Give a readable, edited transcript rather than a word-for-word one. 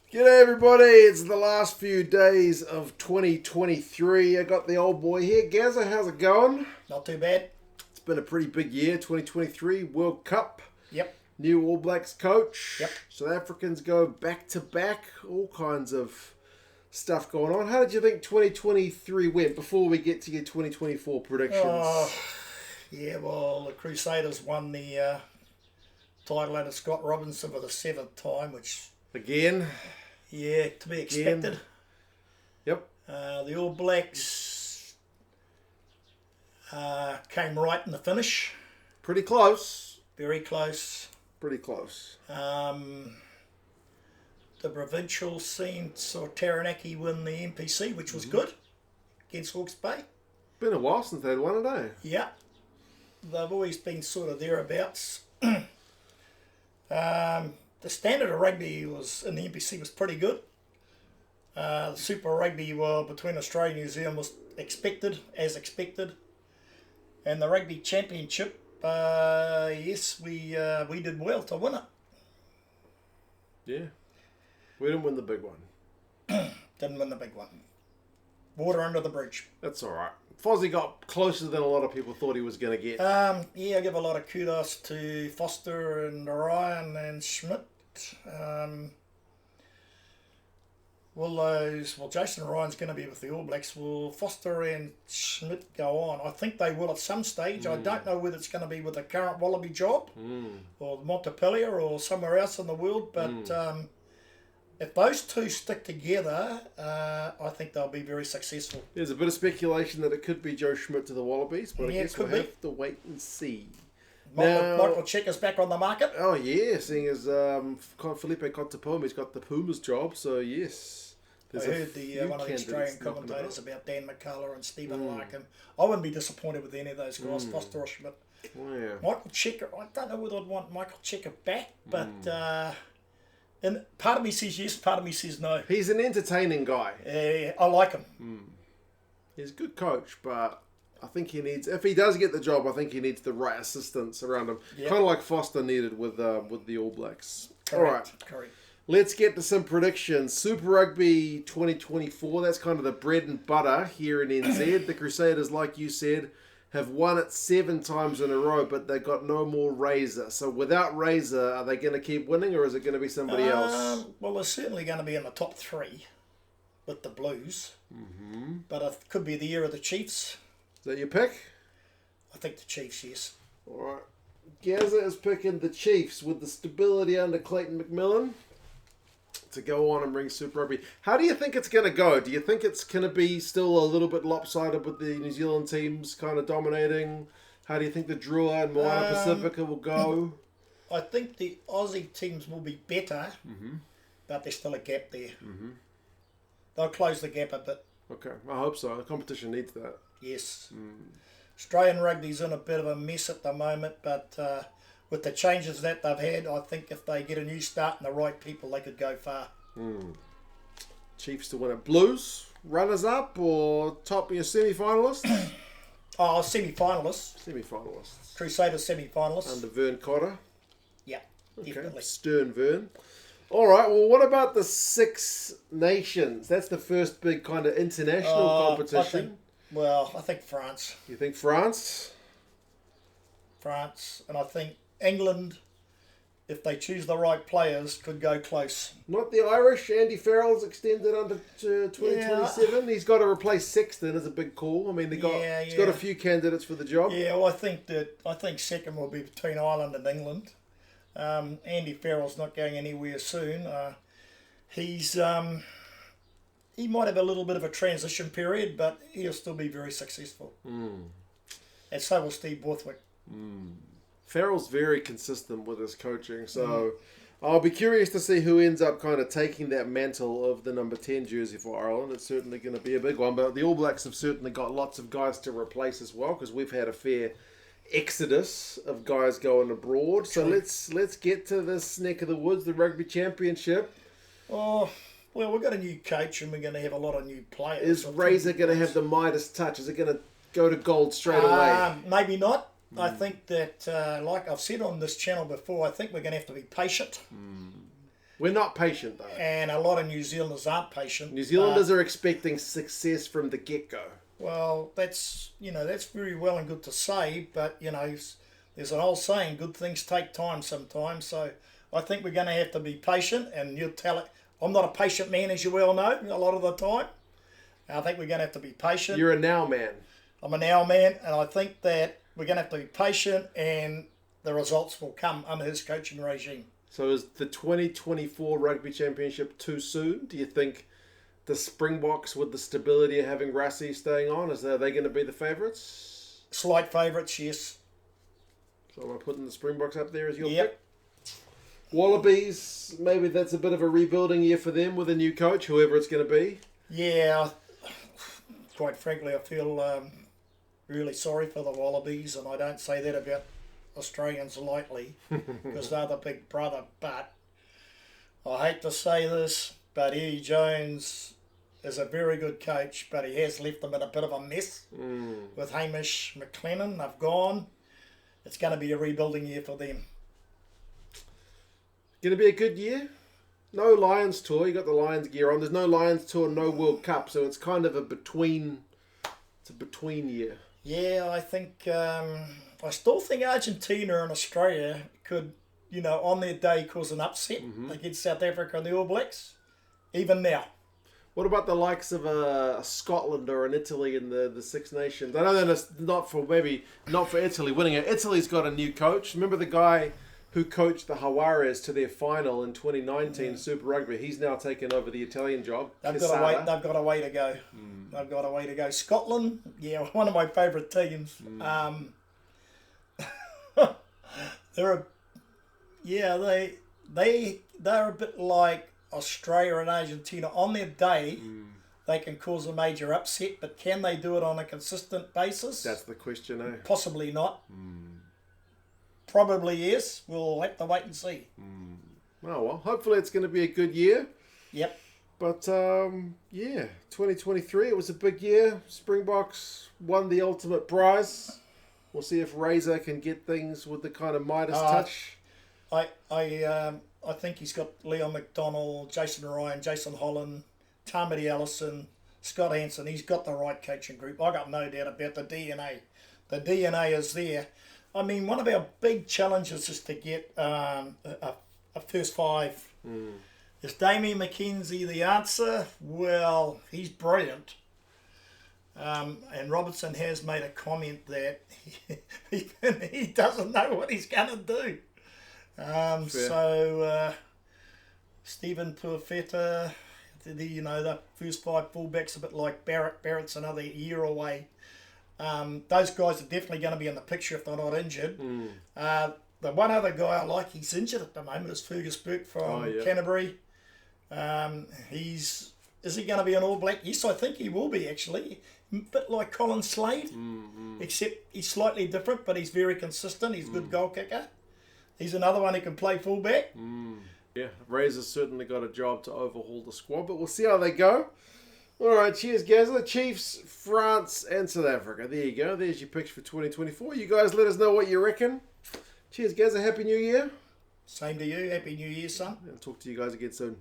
G'day everybody, it's the last few days of 2023. I got the old boy here. Gazza, how's it going? Not too bad. It's been a pretty big year, 2023. World Cup. Yep. New All Blacks coach. Yep. South Africans go back to back. All kinds of stuff going on. How did you think 2023 went before we get to your 2024 predictions? Well, the Crusaders won the title out of Scott Robinson for the 7th time, which... Again? Yeah, to be expected. Again. Yep. The All Blacks came right in the finish. Pretty close. Very close. Pretty close. The Provincial saw Taranaki win the NPC, which was good, against Hawke's Bay. Been a while since they'd won it, eh? Yeah. They've always been sort of thereabouts. The standard of rugby was in the NPC was pretty good. The Super Rugby between Australia and New Zealand was as expected. And the Rugby Championship, yes, we did well to win it. Yeah. We didn't win the big one. Didn't win the big one. Water under the bridge. That's all right. Fozzie got closer than a lot of people thought he was going to get. I give a lot of kudos to Foster and Ryan and Schmidt. Jason Ryan's going to be with the All Blacks. Will Foster and Schmidt go on? I think they will at some stage. I don't know whether it's going to be with the current Wallaby job or Montpellier or somewhere else in the world, but if those two stick together, I think they'll be very successful. There's a bit of speculation that it could be Joe Schmidt to the Wallabies, but I guess we'll have to wait and see. Michael Checker's back on the market. Oh yeah, seeing as Felipe Contepomi's got the Pumas job, so yes. I heard one of the Australian commentators about Dan McCullough and Stephen Larkin. I wouldn't be disappointed with any of those guys, Foster or Schmidt. Oh, yeah. Michael Checker, I don't know whether I'd want Michael Checker back, but and part of me says yes, part of me says no. He's an entertaining guy. I like him. He's a good coach, but I think he needs, if he does get the job, I think he needs the right assistants around him. Yep. Kind of like Foster needed with the All Blacks. Correct. All right. Correct. Let's get to some predictions. Super Rugby 2024, that's kind of the bread and butter here in NZ. The Crusaders, like you said, have won it 7 times in a row, but they've got no more Razor. So without Razor, are they going to keep winning, or is it going to be somebody else? Well, they're certainly going to be in the top 3 with the Blues. But it could be the year of the Chiefs. Is that your pick? I think the Chiefs, yes. All right. Gazza is picking the Chiefs with the stability under Clayton McMillan to go on and bring Super Rugby. How do you think it's going to go? Do you think it's going to be still a little bit lopsided with the New Zealand teams kind of dominating? How do you think the Drua and Moana Pacifica will go? I think the Aussie teams will be better, but there's still a gap there. They'll close the gap a bit. Okay, I hope so. The competition needs that. Yes. Australian rugby's in a bit of a mess at the moment, but with the changes that they've had, I think if they get a new start and the right people, they could go far. Chiefs to win it. Blues, runners-up or top your semi-finalists? Semi-finalists. Semi-finalists. Crusaders semi-finalists. Under Vern Cotter. Yeah, definitely. Okay. Stern Vern. All right, well, what about the Six Nations? That's the first big kind of international competition. I think France. You think France? France, and I think England, if they choose the right players, could go close. Not the Irish. Andy Farrell's extended under 2027. Yeah. He's got to replace Sexton as a big call. I mean, he's got a few candidates for the job. Yeah, well, I think second will be between Ireland and England. Andy Farrell's not going anywhere soon. He might have a little bit of a transition period, but he'll still be very successful. And so will Steve Borthwick. Farrell's very consistent with his coaching, so I'll be curious to see who ends up kind of taking that mantle of the number 10 jersey for Ireland. It's certainly going to be a big one, but the All Blacks have certainly got lots of guys to replace as well, because we've had a fair exodus of guys going abroad. So let's get to this neck of the woods, the Rugby Championship. Oh, well, we've got a new coach and we're going to have a lot of new players. Is Razor going to have the Midas touch? Is it going to go to gold straight away? Maybe not. I think that, like I've said on this channel before, I think we're going to have to be patient. We're not patient, though. And a lot of New Zealanders aren't patient. New Zealanders are expecting success from the get-go. Well, that's very well and good to say, but, there's an old saying, good things take time sometimes. So I think we're going to have to be patient, and you'll tell it. I'm not a patient man, as you well know, a lot of the time. I think we're going to have to be patient. You're a now man. I'm a now man, and I think that we're going to have to be patient, and the results will come under his coaching regime. So is the 2024 Rugby Championship too soon? Do you think the Springboks, with the stability of having Rassie staying on, are they going to be the favourites? Slight favourites, yes. So am I putting the Springboks up there as your Yep. pick? Wallabies, maybe that's a bit of a rebuilding year for them with a new coach, whoever it's going to be. Yeah, quite frankly, I feel really sorry for the Wallabies, and I don't say that about Australians lightly because they're the big brother. But I hate to say this, but Eddie Jones is a very good coach, but he has left them in a bit of a mess with Hamish McLennan. They've gone. It's going to be a rebuilding year for them. Going to be a good year. No Lions tour. You got the Lions gear on. There's no Lions tour, no World Cup, so it's kind of a between. It's a between year. Yeah, I think. I still think Argentina and Australia could, on their day cause an upset against South Africa and the All Blacks. Even now. What about the likes of a Scotland or an Italy in the Six Nations? I know that it's not for Italy winning it. Italy's got a new coach. Remember the guy who coached the Jaguares to their final in 2019 Super Rugby? He's now taken over the Italian job. They've got a way to go. They've got a way to go. Scotland, one of my favourite teams. They're a bit like Australia and Argentina. On their day, they can cause a major upset, but can they do it on a consistent basis? That's the question, eh? Possibly not. Probably yes. We'll have to wait and see. Oh, well, hopefully it's going to be a good year. Yep. But, 2023, it was a big year. Springboks won the ultimate prize. We'll see if Razor can get things with the kind of Midas touch. I think he's got Leon McDonald, Jason Ryan, Jason Holland, Tamati Ellison, Scott Hansen. He's got the right coaching group. I got no doubt about the DNA. The DNA is there. I mean, one of our big challenges is to get a first five. Is Damien McKenzie the answer? Well, he's brilliant. And Robertson has made a comment that he doesn't know what he's going to do. Stephen Perfetta, the first five fullbacks, a bit like Barrett. Barrett's another year away. Those guys are definitely going to be in the picture if they're not injured. The one other guy I like, he's injured at the moment, is Fergus Burke from Canterbury. Is he going to be an All Black? Yes, I think he will be, actually. A bit like Colin Slade, except he's slightly different, but he's very consistent. He's a good goal kicker. He's another one who can play fullback. Yeah, Razor's certainly got a job to overhaul the squad, but we'll see how they go. All right, cheers, Gazza. Chiefs, France, and South Africa. There you go. There's your picks for 2024. You guys let us know what you reckon. Cheers, Gazza. Happy New Year. Same to you. Happy New Year, son. And talk to you guys again soon.